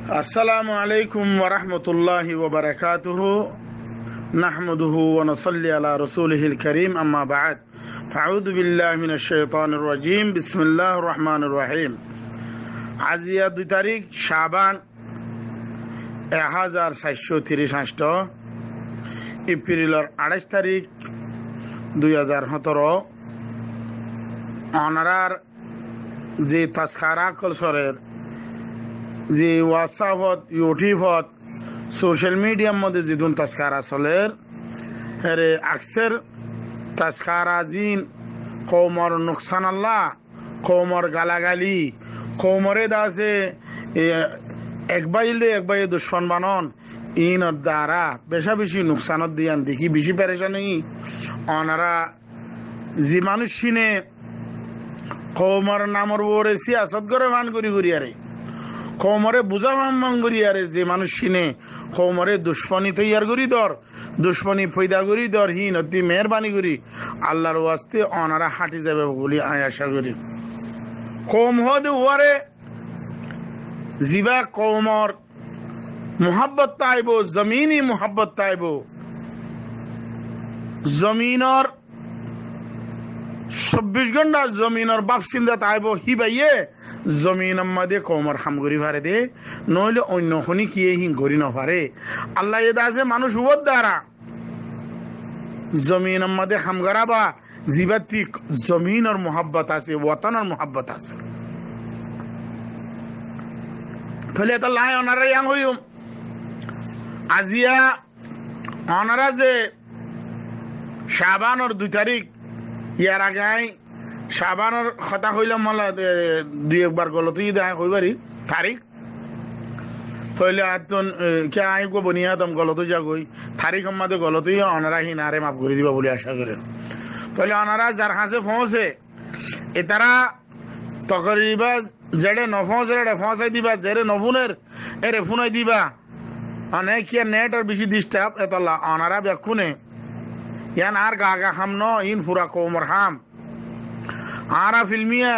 السلام عليكم ورحمة الله وبركاته نحمده ونصلي على رسوله الكريم أما بعد فأعوذ بالله من الشيطان الرجيم بسم الله الرحمن الرحيم আজিয়া 2 তারিখ শাবান 1438 এপ্রিলের 28 তারিখ 2017 অনারার যে তাসখারা কলসরের যে হোয়াটসঅ্যাপত ইউটিউবত সোশ্যাল মিডিয়ার মধ্যে যেদুন তাসখারা চলের হেরে আকসের তাসখারা জিন কৌমর নুকসান আল্লাহ কৌমর গালাগালি কৌমরে দাসে একবাই দুশ্মন বানন ইনর দ্বারা বেশা বেশি নুকসানত দিয়ান দেখি বেশি পেরেশানি অনারা যে মানুষ চিনে কৌমর নামর ওরে সিয়াসত করে ভান করি আরে কৌমরে বুঝা ভান করি আরে যে মানুষ চিনে কৌমরে দুশ্মনী তৈয়ার করি দর দুশ্মনী ফৈদা করি দর হিন অতি মেহরবানি করি আল্লাহর ওয়াস্তে অনারা হাঁটি যাবে বলি আশা করি কৌম হদে ওয়ারে জিবা কৌমর মোহাব্বত তাইব জমিনী মোহাব্বত তাইব জমিনর 24 ঘন্টা জমিনর বাপ চিন্তা তাইব হিবাইয়ে জমিন মাদে কৌমর খাম করি পারে দে নইলে অন্য খনি কি হিং করি নপারে আল্লাহ এদা আছে মানুষ উবর দ্বারা জমিন মাদে খাম করা বা জীবাত্মিক জমিনর মোহাব্বত আছে ওয়াতনের মোহাব্বত আছে তাহলে এটা লাই অনারা ইয়াং হইম আজিয়া অনারা যে শাবানের 2 তারিখ ইয়ার আগে শাবানের কথা হইলাম মালা 2-1 গলতই দেখা কইবারি তারিখ তাহলে আতন কে আই গো বনিয়া দম গলত যা গই তারিখ আমাদের গলতই অনারা হিনারে মাফ করে দিবা বলে আশা করেন তাহলে অনারা যার কাছে পৌঁছে এতারা তকরিবা যেড়ে নফসের ফসাই দিবা যেড়ে নফুনের এরে ফোনাই দিবা অনেক নেট আর বেশি ডিস্টার্ব এতলা অনারা বেকুনে ইয়ান আর গাগা হাম ন ইন পুরা কোমর হাম আরা ফিল্মিয়া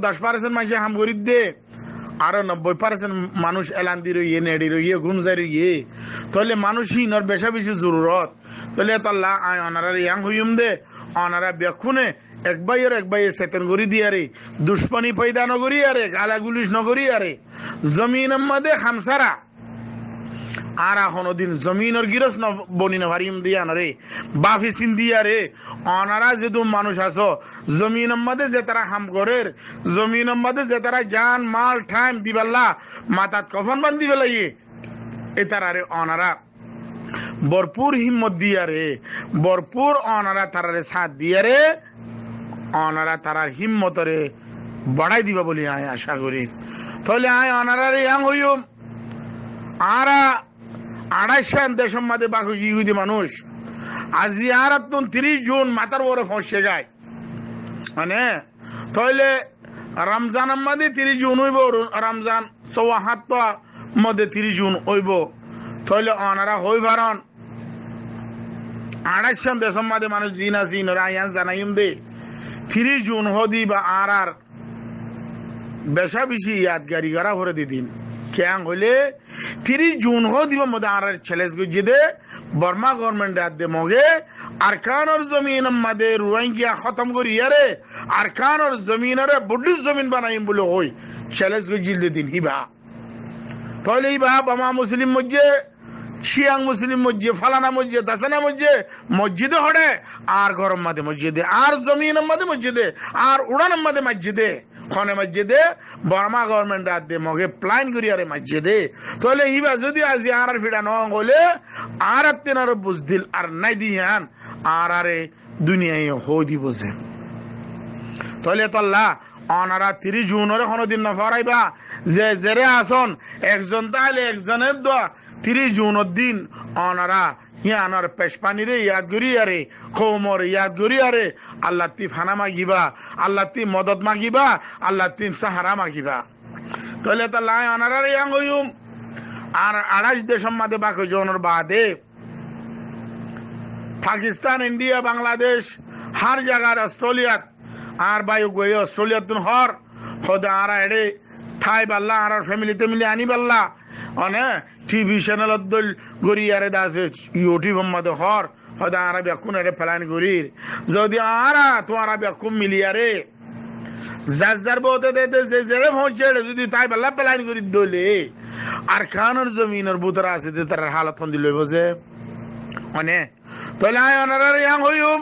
10% মানুষ হাম করি দে আরো 90% মানুষ এলান দি রইয়ে নেড়ি রইয়ে গুমজাই রইয়ে তাহলে মানুষ হিনর বেশা বেশি জরুরত তাহলে এতলা আয় অনারা ইয়াং হইম দে অনারা বেকুনে একবাইয়ে চেতন করি দিয়ারে দুশ্মনী পয়দা নগরি আরে গালাগুলিশ নগরি আরে জমিন মধ্যে খামসারা আর কোনদিন জমিনের গিরস বনি না ভারিম দিয়া রে বাফি সিন দিয়া রে অনারা যেদু মানুষ আছো জমিনের মধ্যে যে তারা হাম করের জমিনের মধ্যে যে তারা জান মাল টাইম দিবাল্লা মাথাত কফন বান্ধি বেলাইয়ে এ তারারে অনারা ভরপুর হিম্মত দিয়া রে ভরপুর অনারা তারারে সাথ দিয়া রে অনারা তারার হিম্মতরে বাড়াই দিবা বলি আয় আশা করি তাহলে আয় অনারারে ইয়াং হইম আরা 28 দেশের মধ্যে বাকি ইহুদি মানুষ আজি আর 30 জুন মাথার ওরে ফসে যায় মানে তাহলে রমজানের মধ্যে 30 জুন হইব রমজান 74 মধ্যে 30 জুন হইব তাহলে অনারা হই ভারন 28 দেশের মধ্যে মানুষ জিনা জিন রায়ান জানাইম দে 30 জুন হদি বা আর বেশা বেশি ইয়াদগারি করা করে দিদিন কেন হইলে 30 জুন হদি বা মধ্যে আর ছেলেস গুজি দে বর্মা গভর্নমেন্ট আদে মগে আরকানর জমিন মধ্যে রোহিঙ্গা খতম করি আরে আরকানর জমিনের বড় জমিন বানাইম বলে হই ছেলেস গুজি দিদিন হিবা তাহলে হিবা বামা মুসলিম মধ্যে শিয়াং মুসলিম মসজিদ ফালানা মসজিদ দাসানা মসজিদে হড়ে আর গরম মাঝে মসজিদে আর জমিন মাঝে মসজিদে আর উড়ান মাঝে মসজিদে খনে মসজিদে বর্মা গভর্নমেন্ট আদে মগে প্ল্যান করি আরে মসজিদে তাহলে ইবা যদি আজি আর ফিডা ন হলে আর তেনার বুঝদিল আর নাই দিয়ান আর আরে দুনিয়ায় হই দিবছে তাহলে তল্লা অনারা 30 জুনের কোনদিন না ফরাইবা যে জেরে আসন একজন তাহলে একজনের দোয়া 30 জুনের দিন অনারা ইয়ানার পেশপানিরে ইয়াদ করি আরে কৌমর ইয়াদ করি আরে আল্লাহ তি ফানা মাগিবা আল্লাহ তি মদত মাগিবা আল্লাহ তি সাহারা মাগিবা তাহলে তা লাই অনারার ইয়াং হইম আর 28 দেশের মধ্যে বাকি জনের বাদে পাকিস্তান ইন্ডিয়া বাংলাদেশ হার জায়গার অস্ট্রেলিয়া আর বায়ু গই অস্ট্রেলিয়া তুন হর খোদা আর এড়ে থাই বাল্লা আর ফ্যামিলিতে মিলে আনি বাল্লা অনে টিভি চ্যানেলত দল গড়িয়ারে দাসে ইউটিউব মধ্যে হর হয়তো আর বেকুন এর প্ল্যান করির যদি আরা তোমার বেকুম মিলিয়ারে যার বলতে দেতে যে জেরে পৌঁছে যদি তাই বাল্লা প্ল্যান করি দলে আর খানোর জমিনের বুতরা আছে তার হালত হন দিল বোঝে মানে তাহলে আয় অনারার ইয়াং হইম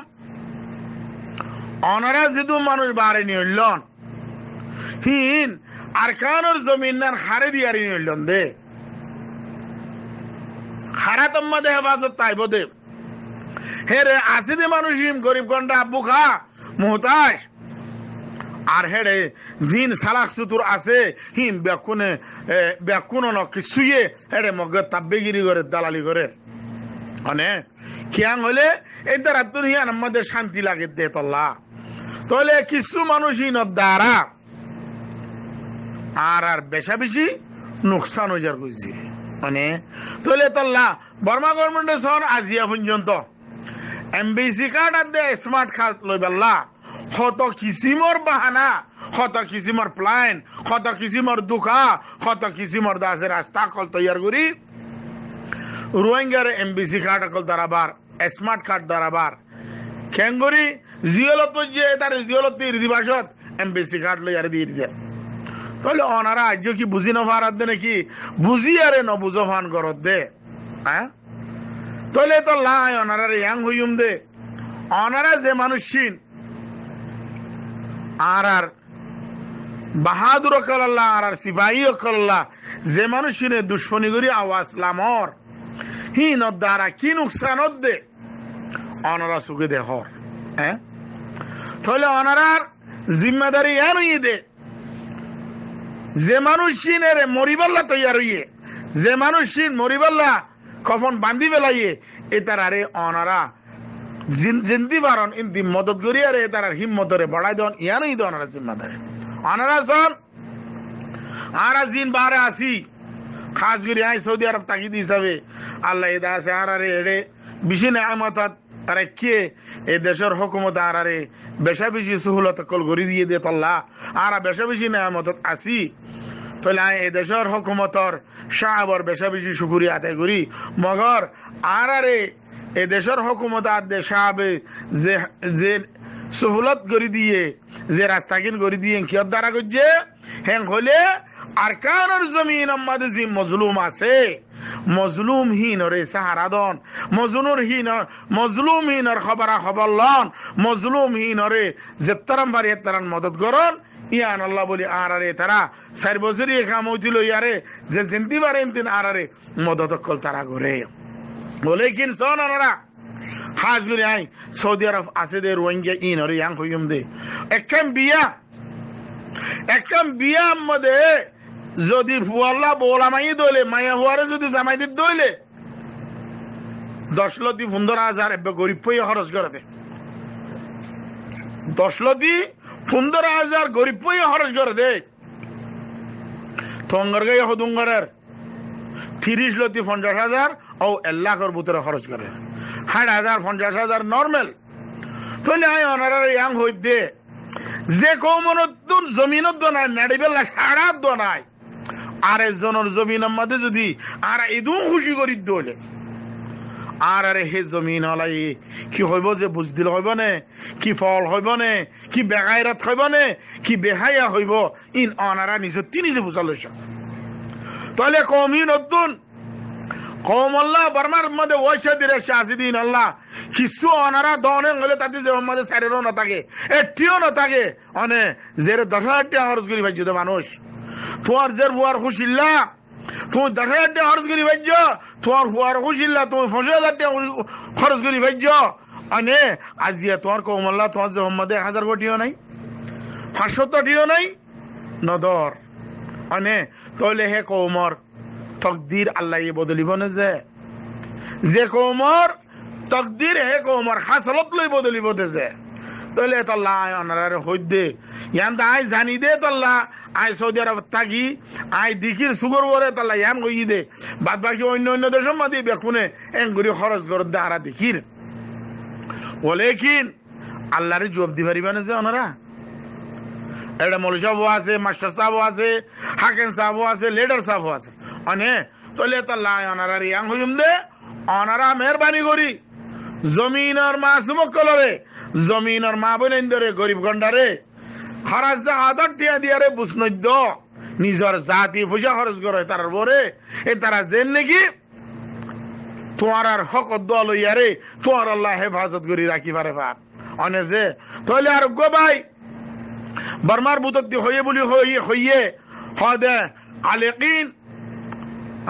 অনারা যেহেতু মানুষ বাড়ে নিয়লন হিন আর কানোর জমিন না হারে দিয়ারি নিয়লন দে হারা তোমা দে হেফাজত তাই বোধে হে রে আসি দে মানুষ হিম গরিব গন্ডা আব্বু খা মোহতাজ আর হেড়ে জিন সালাক সুতুর আছে হিম ব্যাকুন কিছুয়ে হেড়ে মগ তাব্বেগিরি করে দালালি করে মানে কিয়াং হলে এই দ্বারা তুই হিয়ান আমাদের শান্তি লাগে দে তল্লা তাহলে কিছু মানুষ দ্বারা আর বেশা বেশি নোকসান হয়ে যার কইছি মানে তাহলে তল্লা বর্মা গভর্নমেন্টের সন আজিয়া পর্যন্ত এমবিসি কার্ড আর দে স্মার্ট কার্ড লই পাল্লা কত কিসিমর বাহানা কত কিসিমর প্ল্যান কত কিসিমর দুঃখা কত কিসিমর দাসের রাস্তা কল তৈয়ার করি রোহিঙ্গার এমবিসি কার্ড কল দারাবার স্মার্ট কার্ড দারাবার খেঙ্গরি জিওলত যে তার জিওলত দিবাসত এমবিসি কার্ড লই আর দিয়ে দিতে তাহলে অনারা আজ কি বুঝি না ভারাত দে নাকি বুঝি আরে ন বুঝো ফান করত দে হ্যাঁ তাহলে তো লাই অনারা ইয়াং হইম দে অনারা যে মানুষ চিন আর বাহাদুর কল্লাহ আর সিপাহী কল্লাহ যে মানুষ চিনে দুশ্মনী করি আওয়াজ লামর হিন দ্বারা কি নুকসান দে অনারা সুখে দে হর হ্যাঁ তাহলে অনারার জিম্মাদারি এন হইয়ে দে যে মানুষ চিনের মরিবাল্লা তৈয়ার হইয়ে যে মানুষ চিন মরিবাল্লা কখন বান্ধি বেলাইয়ে এ তার আরে অনারা জিন্দি বারণ ইন্দি মদত করি আরে তার হিম্মতরে বড়াই দেন ইয়ানই দেন অনারা জিম্মাদারি অনারা সন আরা জিন বারে আসি খাস করি আই সৌদি আরব তাকিদ হিসাবে আল্লাহ এদা আছে আরে এড়ে বেশি নেয়ামত আরে কে এই দেশের হুকুমত আরে বেশা বেশি সহুলত কল গড়ি দিয়ে দে তল্লা আর বেশা বেশি নেয়ামত আসি তাহলে এই দেশের হুকুমতর সাহাবর বেশা বেশি শুকুরিয়া আদায় করি মগর আরে এই দেশের হুকুমত আদে সাহাবে যে সহুলত গড়ি দিয়ে যে রাস্তাকিন গড়ি দিয়ে কিয়র দ্বারা করছে হ্যাঁ হলে আর কানোর জমিন আমাদের যে মজলুম আছে মজলুম হীনরে সাহারা দন মজলুম হীনর খবরা খবর লন মজলুম হীনরে যেতারাম বাড়ি এতারান মদত করন ইয়ান আল্লাহ বলি আরে তারা 4 বছরই কাম হইছিল ইয়ারে যে জিন্দি বারে ইনতিন আরে মদত কল তারা করে বলে কিন সন আনারা খাস করে আই সৌদি আরব আছে দে রোহিঙ্গা ইনরে ইয়াং হইম দে একম বিয়া মধ্যে যদি ফুয়াল্লা বোলামাই দইলে মায়া হুয়ারে যদি জামাই দিত দইলে 10 লতি 15,000 এবে গরিব পইয়া খরচ করে দে 10 লতি 15,000 গরিব পইয়া খরচ করে দে তঙ্গর গায়ে হদুঙ্গরের 30 লতি 50,000 ও 1 লাখের ভিতরে খরচ করে 60,000 50,000 নরমাল তাহলে আই অনারার ইয়াং হই দে যে কমনতুন জমিনত দনায় নাড়িবেলা সারা দনায় আর একজনের জমিনের মধ্যে যদি আর এদু খুশি করি দলে আর আরে হে জমিন হলাই কি হইব যে বুঝ দিল হইব নে কি ফল হইব নে কি বেগাইরাত হইব নে কি বেহাইয়া হইব ইন অনারা নিজে বুঝা লইছ তাহলে কমি নতুন কম আল্লাহ বর্মার মধ্যে ওইসা দিলে শাহিদিন আল্লাহ কিছু অনারা দনে হলে তাদের যে মধ্যে স্যারেরও না থাকে এটিও না থাকে অনে যে 10,000 টাকা খরচ করি ভাইছ মানুষ তোমার যে বুয়ার খুশিল্লা তুমি 10,000 টাকা খরচ করি ভাইছ তোমার বুয়ার খুশিল্লা তুমি 50,000 টাকা খরচ করি ভাইছ অনে আজিয়া তোমার কম আল্লাহ তোমার যে মধ্যে 1,000 কোটিও নাই 500 কোটিও নাই নদর অনে তাহলে হে কৌমর তকদির আল্লাহ বদলিব না যে কৌমর তকদির হে কৌমর হাসলত লই বদলিব যে তাহলে তাল্লাহ অনারে হইদে ইয়ান আই জানি দে তাল্লাহ আই সৌদি আরব থাকি আই দিকির সুগর বরে তাল্লাহ ইয়ান কই দে বাদ বাকি অন্য দেশের মধ্যে বেকুনে এঙ্গুরি খরচ করত দে আরা দিকির বলে কিন আল্লাহরে জবাব দি পারিবা না যে অনারা এটা মৌলী সাহেবও আছে, মাস্টার সাহেবও আছে, হাকেম সাহেবও আছে, লিডার সাহেবও আছে। অনে তাহলে তাল্লাহ অনারা রিয়াং হইম দে, অনারা মেহরবানি করি জমিনের মাসুমক কলরে, জমিনের মা বোন ধরে গরিব গন্ডারে খরচ জাহাদর টিয়া দিয়ারে বুঝনৈদ্য নিজের জাতি পয়সা খরচ করে তার বরে এ তারা জেন নাকি তোমার আর হক দল ইয়ারে তোমার আল্লাহ হেফাজত করি রাখি পারে ভার অনে যে তাহলে আর গো ভাই বর্মার বুতত্তি হইয়ে বলি হইয়ে হদে আলেকিন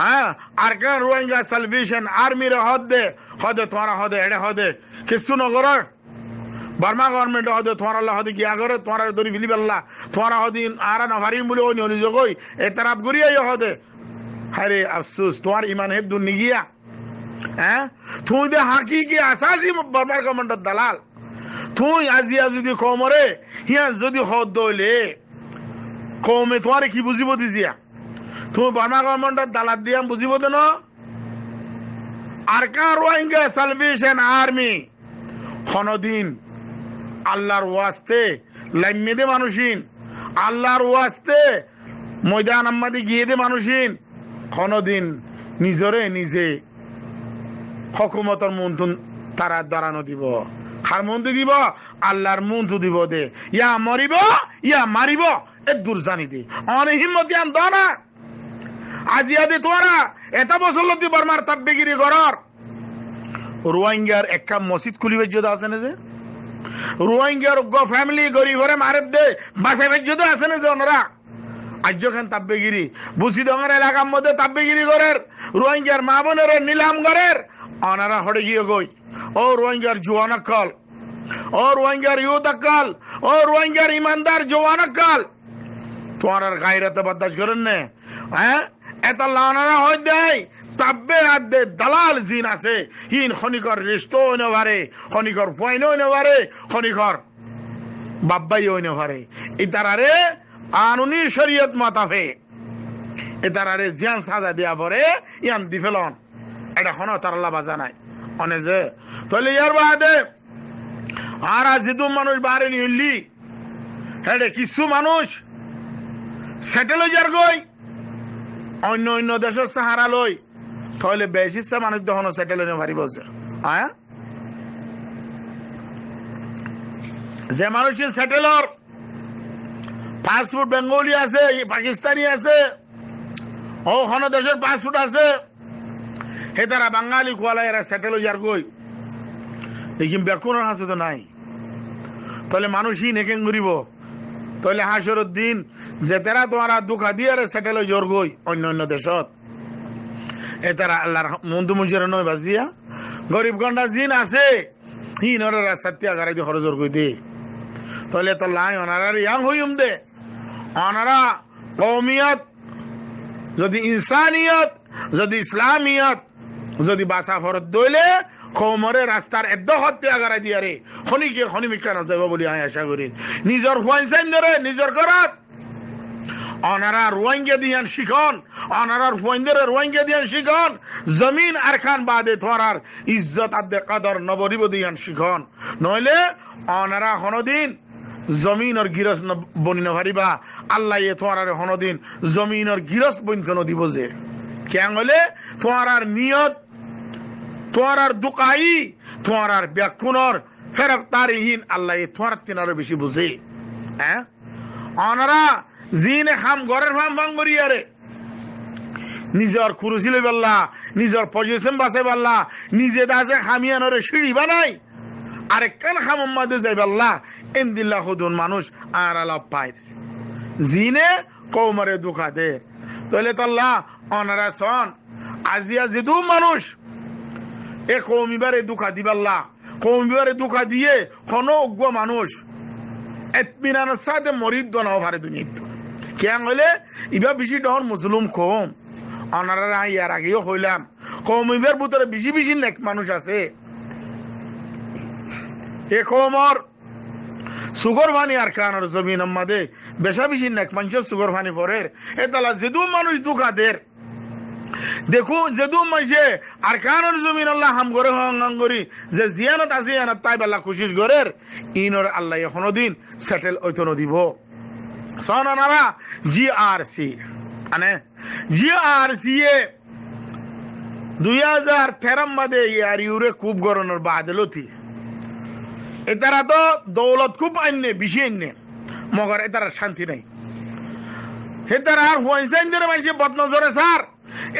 হ্যাঁ আরকান রোহিঙ্গা সালভেশন আর্মির হদে তোমারা হদে এড়ে হদে কিছু নগর বর্মা গভর্নমেন্ট হদে তোমার আল্লাহ হদে গিয়া করে তোমার দরি ফিলি পাল্লা তোমার হদিন আরা না ভারিম বলে ওই নিয়োগ হই এ তারাপ করিয়াই হদে। হারে আফসুস তোমার ইমান হেব দুন নিগিয়া হ্যাঁ তুই দে হাকি কি আসাসি বর্মার গভর্নমেন্টের দালাল তুই আজিয়া যদি কমরে হিয়া যদি হদ দইলে কমে তোমার কি বুঝিব দিজিয়া তুমি বর্মা গভর্নমেন্টের দালাল দিয়া বুঝিব দেন আরকান রোহিঙ্গা সালভেশন আর্মি হনদিন আল্লাহর ওয়াস্তে লাইমে দে মানুষিন আল্লাহর ওয়াস্তে ময়দান আম্মাদি গিয়ে দে মানুষিন হনদিন নিজরে নিজে হকুমতর মন্তুন তারা দাঁড়ানো দিব খার মন্ত্রী দিব আল্লাহর মন্ত্র দিব দে ইয়া মরিব ইয়া মারিব এ দূর জানি দে অনেক হিম্মত জ্ঞান দ না আজিয়া দে তোরা এত বছর লোক বর্মার তাব্বেগিরি করার রোহিঙ্গার একটা মসজিদ খুলিবে যদি আছে না যে রোহিঙ্গার ফ্যামিলি গরিব ঘরে মারের দে বাসা যদি আছে না যে ওনারা আজ খান তাব্বেগিরি বুসি ডঙ্গার এলাকার মধ্যে তাব্বেগিরি করের রোহিঙ্গার মা বোনের নিলাম করের ওনারা হড়ে গিয়ে গই ও রোহিঙ্গার জোয়ান আক্কাল ও রোহিঙ্গার ইউথ আক্কাল ও রোহিঙ্গার ইমানদার জোয়ান আক্কাল তোমার গায়রাতে বরদাস্ত করেন না হ্যাঁ এত লানারা হয় দেয় তাব্বে আদে দালাল জিন আছে হিন খনিকর রিস্তো হইনে পারে খনিকর পয়ন হইনে পারে খনিকর বাব্বাই হইনে পারে ইতারারে আনুনি শরীয়ত মাতাফে ইতারারে জিয়ান সাজা দিয়া পরে ইয়ান দি ফেলন এটা হন তার আল্লাহ বাজা নাই অনে যে তাহলে ইয়ার বাদে আর জিদু মানুষ বাহারে নিলি হেডে কিছু মানুষ সেটেল যার গই অন্য অন্য দেশের সাহারা লই তাহলে বেশি মানুষ যখন সেটেল হইতে পারিব হ্যাঁ যে মানুষের সেটেলর পাসপোর্ট বেঙ্গলি আছে পাকিস্তানি আছে ওখানে দেশের পাসপোর্ট আছে হে তারা বাঙালি কোয়ালা এরা সেটেল যার গই দেখিম বেকুনের হাসে তো নাই তাহলে মানুষই নেকেন করিব তাহলে হাসরের দিন যে তারা তোমার দুঃখা দিয়ে সেটেল জোর গই অন্য অন্য দেশত এ তারা আল্লাহর মন্দু মুজির নয় বাজিয়া গরিব গন্ডা জিন আছে হিন ওরা সত্যাগারে দিয়ে খরচর কই দে তাহলে তো লাই ওনারা ইয়াং হইম দে ওনারা কওমিয়ত যদি ইনসানিয়ত যদি ইসলামিয়ত যদি বাসা ফরত দইলে কৌমরে রাস্তার এদ্দ হত্যাগারে দিয়ে রে খনিকে খনি মিকা না যাব বলি আমি আশা করি নিজের ফুয়াইন ধরে নিজের ঘরত অনারা রোহিঙ্গা দিয়ান শিখন অনারার ফুয়াইনদের রোহিঙ্গা দিয়ান শিখন জমিন আর খান বাদে তোরার ইজ্জত আদে কদর নবরিব দিয়ান শিখন নইলে অনারা হনদিন জমিনের গিরস বনি নভারিবা আল্লাহ এ তোরার হনদিন জমিনের গিরস বইন দিব যে কেন হলে তোরার নিয়ত তোরার দুকাই তোরার ব্যাকুনর ফেরক তারিহীন আল্লাহ এ তোরার তিনারও বেশি বুঝে হ্যাঁ অনারা জিনে খাম ঘরের ফাম ভাঙ করিয়ারে নিজের কুরুসি লই পাল্লা নিজের পজিশন বাঁচাই পাল্লা নিজে দাসে খামিয়ানরে সিঁড়ি বানাই আরেক কান খাম মাদে যাই পাল্লা এন্দিল্লা খুদুন মানুষ আর আলাপ পায় জিনে কৌমারে দুঃখা দে তাহলে তাল্লা অনারা সন আজিয়া যেদু মানুষ এ কৌমিবারে দুঃখা দিবাল্লা কৌমিবারে দুঃখা দিয়ে কোন অজ্ঞ মানুষ এতমিনানের সাথে মরিদ নাও ভারে দুনিয়া কেন হইলে ইবা বেশি ডহর মুসলুম কম অনারা ইয়ার আগেও হইলাম কৌমিবার ভিতরে বেশি বেশি নেক মানুষ আছে এ কৌমর সুগর ভানি আর কানের জমিন আমাদে বেশা বেশি নেক মানুষের সুগর ভানি পরের এ তালা যেদু মানুষ দুঃখাদের দেখো যেদু মানুষে আর কানের জমিন আল্লাহ হাম করে হঙ্গাম করি যে জিয়ানত আছে তাই বেলা খুশিস গরের ইনর আল্লাহ এখনো দিন সেটেল ঐতন দিব সনারা জিআরসি মানে জিআরসি এ 2013 मध्ये ইয়ারিউরে খুব গরনের বাদলতি এতারা তো দৌলত খুব আইনে বেশি আইনে মগর এতারা শান্তি নাই হেতারা হইছেন ধরে মানুষ বদনজরে স্যার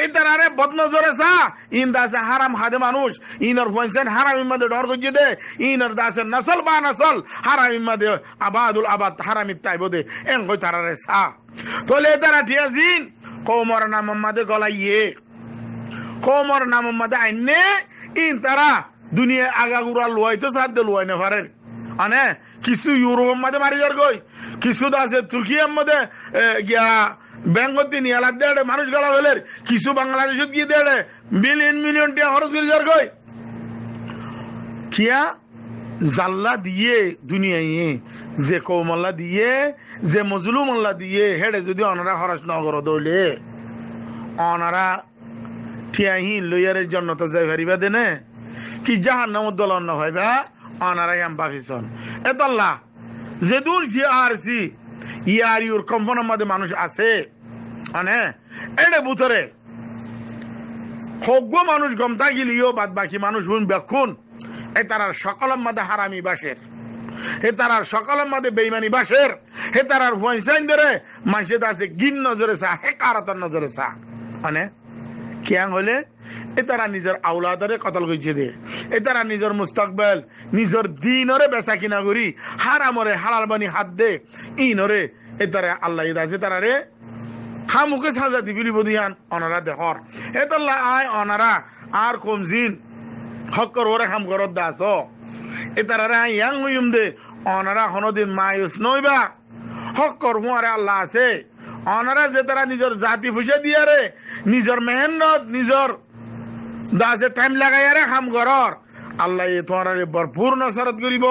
এতারারে বদনজরে সা ইন দাসে হারাম হাদে মানুষ ইনর হইছেন হারাম ইমাদে ডর গজে দে ইনর দাসে নসল বা নসল হারাম ইমাদে আবাদুল আবাদ হারাম ইত্তাই বদে এন কই তারারে সা তোলে এতারা ঠিয়াজিন কওমর নাম মাদে গলাইয়ে কওমর নাম মাদে আইনে ইন তারা দুনিয়া আগাগুরা লইতো সাদ লই না পারে আনে কিছু ইউরোপ মাদে মারি যার গই কিছু দাসে তুর্কিয়ার মধ্যে গিয়া বেঙ্গতি নিয়ালা দেড়ে মানুষ গলা হলের কিছু বাংলাদেশত গিয়ে দেড়ে মিলিয়ন মিলিয়ন টাকা খরচ করে যার গই কিয়া জাল্লা দিয়ে দুনিয়ায় যে কৌমল্লা দিয়ে যে মজলুমল্লা দিয়ে হেডে যদি অনারা খরচ নগর দৌলে অনারা ঠিয়াহি লইয়ারের জন্য তো যাই ভারিবা দেনে কি জাহান নামত দল অন্য ভাইবা অনারা ইয়াম পাকিস্তান এতল্লা যেদুর জিআরসি ইয়ারিউর কম্পনের মধ্যে মানুষ আছে মানে এডে বুতরে হগ্য মানুষ গমতা গিলিও বাদ বাকি মানুষ হুন বেক্ষুন এ তারার সকলের মধ্যে হারামি বাসের হে তারার সকলের মধ্যে বেইমানি বাসের হে তারার পয়সাইন ধরে মানুষের আছে গিন নজরে চা হে কারাতার নজরে চা মানে কেন হলে এ তারা নিজের আউলাদরে কতল করছে দে এ তারা নিজের মুস্তাকবেল নিজের দিনরে বেচা কিনা করি হারামরে হালাল বানি হাত দে ইনরে এ তারা আল্লাহ আছে তারা রে খামুকে সাজা দিবিলি বদিয়ান অনারা দেখর এ তাল্লা আয় অনারা আর কমজিন হক্কর ওরে খাম করত দাস এ তারা রে ইয়াং হইম দে অনারা হনদিন মায়ুস নইবা হক্কর হুয়ারে আল্লাহ আছে অনারা যে তারা নিজের জাতি ফুসে দিয়ে রে নিজের মেহনত নিজের দাসে টাইম লাগাই রে খাম করর আল্লাহ তোমার ভরপুর নসরত করিব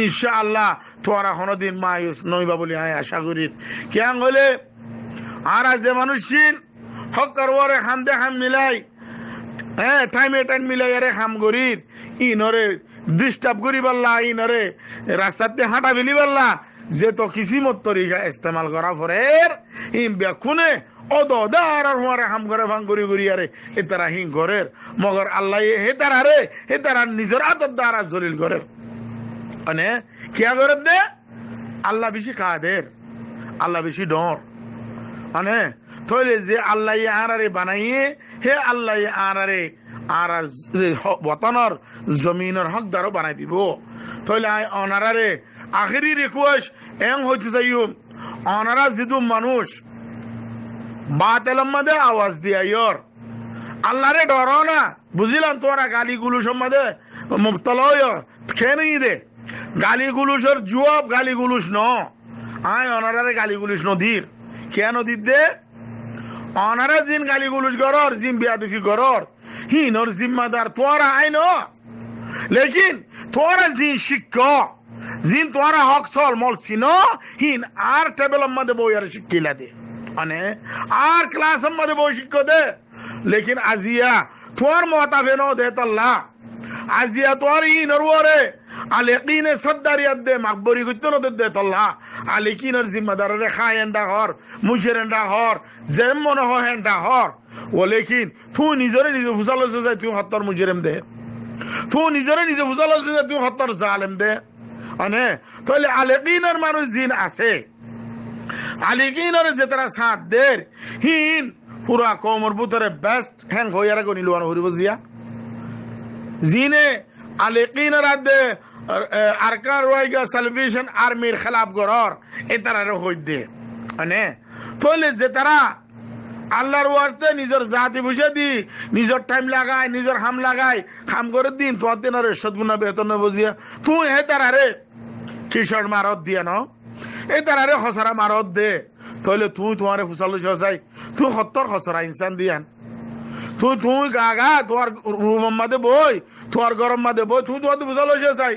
ইনশাআল্লাহ তোরা হনদিন মায়ুস নইবা বলে আয় আশা করি কেন হলে আর যে মানুষ চিন হক্কর ওরে খাম দে খাম মিলাই হ্যাঁ টাইমে টাইম মিলাই রে খাম করির ইনরে ডিস্টার্ব করি পারলা ইনরে রাস্তাতে হাঁটা ফেলি পারলা যে তো কিসিমত তরিকা ইস্তেমাল করা ফরের ইন বেকুনে অদার হওয়ারে হাম করে ভাঙ করি করি আরে এ তারা হিং ঘরের মগর আল্লাহ হে তারা রে হে তারা নিজের আদর দ্বারা জলিল ঘরের মানে কিয়া করে দে আল্লাহ বেশি কাদের আল্লাহ বেশি ডর মানে তাহলে যে আল্লাহ আরারে বানাইয়ে হে আল্লাহ আরারে আর বতনর জমিনের হকদারও বানাই দিব তাহলে অনারারে আখেরি রিকোয়েস্ট এং হইতে চাইও অনারা যেদু মানুষ বাতেলের মধ্যে আওয়াজ দিয়া ইয়র আল্লাহরে ডর না বুঝিলাম তোরা গালি গুলুসের মধ্যে মুবতলা খেয়ে দে গালি গুলুসের জবাব গালি গুলুস ন আয় অনারারে গালি গুলুস নদীর কেন নদীর দে অনারা জিন গালি গুলুস গরর জিন বিয়াদুফি গরর হিনর জিম্মাদার তোরা আইন লেকিন তোরা জিন শিক্ষক জিন তোরা হক চল মল চিন হিন আর টেবলের মধ্যে বই আর শিক্ষিলা দে মানে আর ক্লাসের মধ্যে বই শিক্ষ দে লেকিন আজিয়া তোর মতাফেন দে তল্লা আজিয়া তোর ইনর ওরে আলেকিনে সদ্দারিয়াত দে মাকবরি করতে ন দে তল্লা আলেকিনের জিম্মাদার রে খায়েন্ডা হর মুজেরেন্ডা হর যেম মনে হেন্ডা হর ও লেকিন তুই নিজরে নিজে ফুসালো যায় তুই হত্তর মুজেরেম দে তুই নিজরে নিজে ফুসালো যায় তুই হত্তর জালেম দে মানে তাহলে আলেকিনের মানুষ জিন আছে আলেকিনের যে তারা সাথ দের হিন পুরা কমর বুতরে বেস্ট হ্যাং হইয়ারা গনি লুয়ানো হরিব জিয়া জিনে আলেকিনের আদে আরকান রয়গা সালভেশন আর্মির খেলাফ গরর এ তারা হই দে মানে তাহলে যে তারা আল্লাহর ওয়াস্তে নিজের জাতি বুঝে দি নিজের টাইম লাগায় নিজের হাম লাগায় খাম করে দিন তোমার দিন আর সদগুণা বেতন বুঝিয়া তুই হে তারা রে কিশোর মারত দিয়ে ন এ তারা রে হসরা মারত দে তাহলে তুই তোমার ফুসালো সজাই তুই হত্তর হসরা ইনসান দিয়ান তুই গা তোমার রুম মাদে বই তোমার গরম মাদে বই তুই তোমার ফুসালো সজাই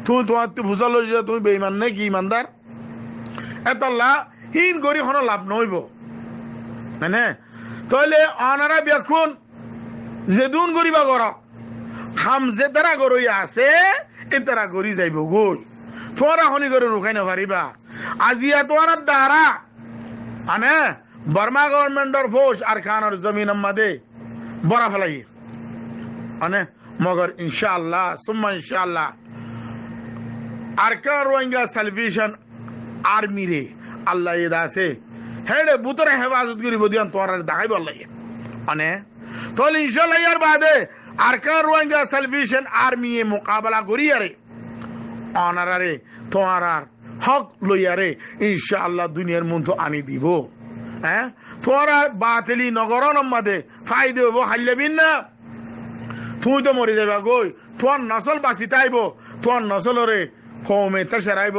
তুই তোমার ফুসালো তুই বেইমান নে কি ইমানদার এতল্লা হিন গরি হন লাভ নইব মানে তাহলে অনারা বেকুন যেদুন গরিবা গর খাম যে তারা গরই আছে এ তারা গরি যাইব গোল তোরা হনি করে রুখাই না পারিবা আজিয়া তোর দ্বারা আনে বর্মা গভর্নমেন্টর ফোর্স আর খানোর জমিন মাদে বড়া ফেলাই আনে মগর ইনশাআল্লাহ সুম্মা ইনশাআল্লাহ আরকান রোহিঙ্গা সালভেশন আর্মি রে আল্লাহ দাসে হেডে বুতরে হেফাজত করিব দিয়ান তোর দেখাইব আল্লাহ আনে তাহলে ইনশাআল্লাহ ইয়ার বাদে আরকান রোহিঙ্গা সালভেশন আর্মি এ মোকাবেলা করিয়ারে অনারারে তোমার হক লইয়ারে ইনশাআল্লাহ দুনিয়ার মন তো আনি দিব হ্যাঁ তোরা বাতিলি নগরন মাদে ফাইদে হবো হাইলেবিন না তুই তো মরি যাবা গই তোর নসল বাঁচি তাইব তোর নসলরে কমে তেসারাইব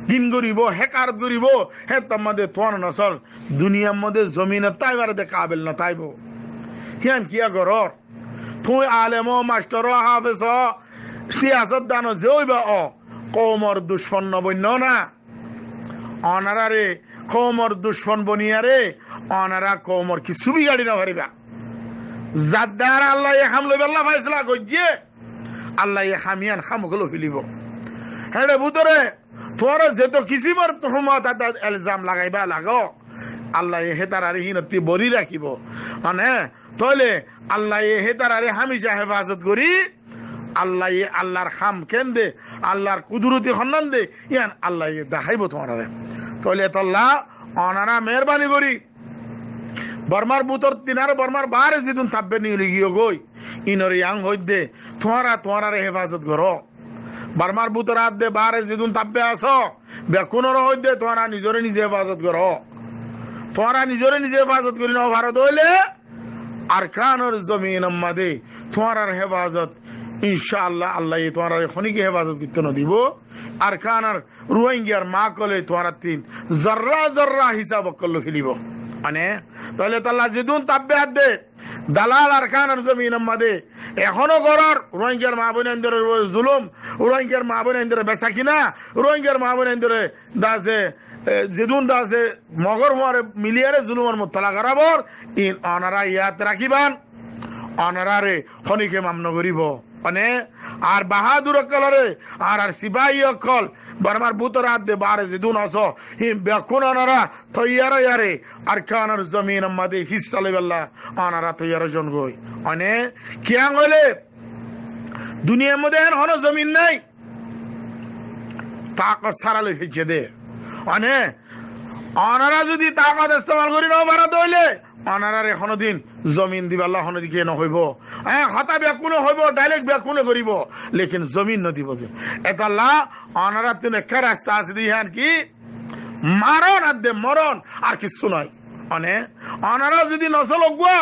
গিন করিব হেকার করিব হে তোমাদের তোর নসল দুনিয়ার মধ্যে জমিনে তাইবার দে কাবিল না তাইব হিয়ান কিয়া গরর তুই আলেম মাস্টার হাফেজ সিয়াসত দানো যেইবা কৌমর দুশ্মন নবন্য না অনারারে কৌমর দুশ্মন বনিয়ারে অনারা কৌমর কিছু বিগাড়ি না পারিবা যাদ্দার আল্লাহ হামলো বেল্লা ফাইসলা গজ্জে আল্লাহ হামিয়ান খামগুলো ফেলিব হেডে বুতরে তোর যেত কিসিমর তুহমত এলজাম লাগাইবা লাগো আল্লাহ হেতারারে হিনতি বরি রাখিব মানে তাহলে আল্লাহ হেতারারে হামিশা হেফাজত করি আল্লাহ আল্লাহর খাম কেন দে আল্লাহর কুদরতি সন্ধান দে ইয়ান আল্লাহ দেখাইব তোমার তাহলে তল্লা অনারা মেহরবানি করি বর্মার বুতর তিনার বর্মার বারে যেদিন থাকবে নিয়ে গিয়ে গই ইনর ইয়াং হই দে তোমার হেফাজত করো বর্মার বুতর হাত দে বারে যেদিন থাকবে আসো বেকুনর হই দে তোমারা নিজরে নিজে হেফাজত করো তোমারা নিজরে নিজে হেফাজত করি নাও ভারত হইলে আর খানোর জমিন মাদে তোমার হেফাজত ইনশাআল্লাহ আল্লাহ তোমার খনিকে হেফাজত করতে না দিব আর খানার রোহিঙ্গার মা কলে তোমার তিন জর্রা জর্রা হিসাব করলো ফেলিব মানে তাহলে তাল্লা যেদিন তাব্বে হাত দে দালাল আর খানার জমিন মাদে এখনো গড়র রোহিঙ্গার মা বোনেন্দ্র জুলুম রোহিঙ্গার মা বোনেন্দ্র বেচা কিনা রোহিঙ্গার মা বোনেন্দ্র দাসে যেদিন দাসে মগর মারে মিলিয়ারে জুলুমের মোতলা করাবর ইন অনারা ইয়াত রাখিবান অনারারে খনিকে মামন করিব মানে আর বাহাদুর অকলরে আর সিপাহী অকল বর্মার বুতর হাত দে বারে যেদিন আসো হি বেকুন অনারা তৈয়ারা ইয়ারে আর খানার জমিন মাদে হিস্সা লেবেল্লা অনারা তৈয়ারা জন গই মানে কিয়াং হইলে দুনিয়ার মধ্যে হন জমিন নাই তাকত সারালে ফিরছে দে মানে অনারা যদি তাকত ইস্তেমাল করি নাও ভারত হইলে অনারার এখনো দিন জমিন দিবাল্লা হন দিকে নহইব হ্যাঁ হতা ব্যাকুনে হইব ডাইরেক্ট ব্যাকুনে করিব লেকিন জমিন নদিব যে এতাল্লা অনারা তিন একটা রাস্তা আছে দিহান কি মারণ আর দে মরণ আর কিছু নয় মানে অনারা যদি নসল গুয়া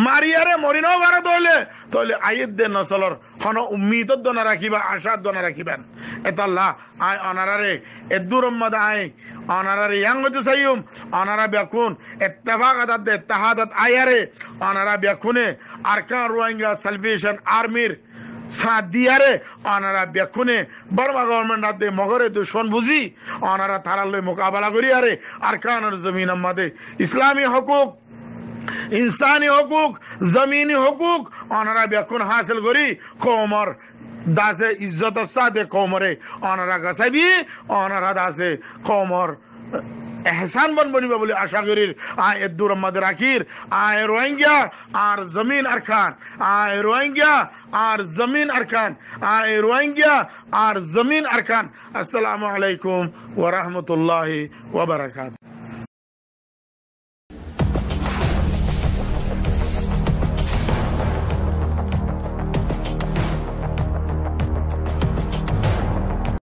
মারিয়ারে মরি নাও ভারত হইলে তাহলে আইয়ের দে নসলর হন উম্মিত দনা রাখিবা আশার দনা রাখিবেন এতাল্লা আয় অনারারে এদুর আয় অনারারে ইয়াঙ্গতে সাইয়ুম অনারা বেকুন ইত্তেফাকাত দে ইত্তেহাদাত আয়ারে অনারা বেকুনে আরকান রোহিঙ্গা সালভেশন আর্মির সাথ দিয়ারে অনারা বেকুনে বর্মা গভর্নমেন্ট হাতে মগরে দুশ্মন বুঝি অনারা তারালে মোকাবেলা করিয়ারে আরকানের জমিন আমাদের ইসলামী হকুক ইনসানি হকুক জমিনি হকুক অনারা বেকুন হাসিল করি কৌমর দাসে ইজ্জতের সাথে কৌমরে অনারা গাছাই দিয়ে অনারা দাসে কৌমর এহসান বনবনিবা বলে আশা করির আয় এদুর আমাদের আখির আয় রোহিঙ্গা আর জমিন আরকান আয় রোহিঙ্গা আর জমিন আরকান আয় রোহিঙ্গা আর জমিন আরকান আসসালামু আলাইকুম ওয়া রাহমাতুল্লাহি ওয়া বারাকাতুহু।